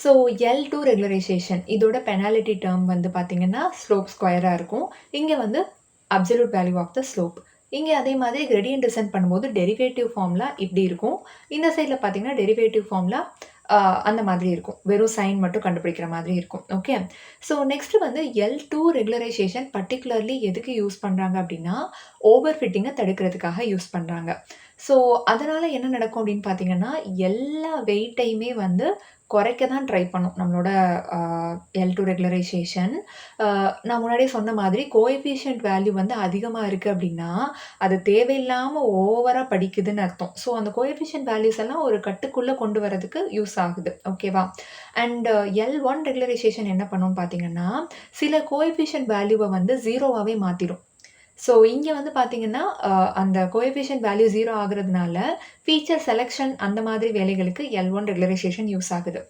So L2 regularisation இதோட penalty term வந்து பார்த்தீங்கன்னா, ஸ்லோப் ஸ்கொயரா இருக்கும். இங்க வந்து absolute value of the slope. இங்க அதே மாதிரி கிரேடியன்ட் டிசென்ட் பண்ணும்போது டெரிவேட்டிவ் ஃபார்முலா இப்படி இருக்கும். இந்த சைட்ல பார்த்தீங்கன்னா, டெரிவேட்டிவ் ஃபார்முலா அந்த மாதிரி இருக்கும். வெறும் சைன் மட்டும் கண்டுபிடிக்கிற மாதிரி இருக்கும். ஓகே. ஸோ நெக்ஸ்ட் வந்து L2 ரெகுலரைசேஷன் பர்ட்டிகுலர்லி எதுக்கு யூஸ் பண்றாங்க அப்படின்னா, ஓவர் ஃபிட்டிங்க தடுக்கிறதுக்காக யூஸ் பண்றாங்க. ஸோ அதனால என்ன நடக்கும் அப்படின்னு பார்த்தீங்கன்னா, எல்லா வெயிட்டையுமே வந்து குறைக்க தான் ட்ரை பண்ணும். நம்மளோட அ L2 ரெகுலரைசேஷன். அ நான் முன்னாடியே சொன்ன மாதிரி கோஎஃபிஷியன்ட் வேல்யூ வந்து அதிகமா இருக்கு அப்படின்னா, அது தேவையில்லாம ஓவரா படிக்குதுன்னு அர்த்தம். ஸோ அந்த கோஎஃபிஷியன்ட் வேல்யூஸ் எல்லாம் ஒரு கட்டுக்குள்ள கொண்டு வரதுக்கு யூஸ் ஆகுது. ஓகேவா? அண்ட் L1 ரெகுலரைசேஷன் என்ன பண்ணும்னு பார்த்தீங்கன்னா, சில கோஎஃபிஷியன்ட் வேல்யூவ வந்து 0வாவே மாத்திரும். ஸோ இங்க வந்து பார்த்தீங்கன்னா, அந்த கோஎஃபிஷியன்ட் வேல்யூ 0 ஆகுறதுனால, ஃபீச்சர் செலக்ஷன் அந்த மாதிரி வேலைகளுக்கு L1 ரெகுலரைசேஷன் யூஸ் ஆகுது.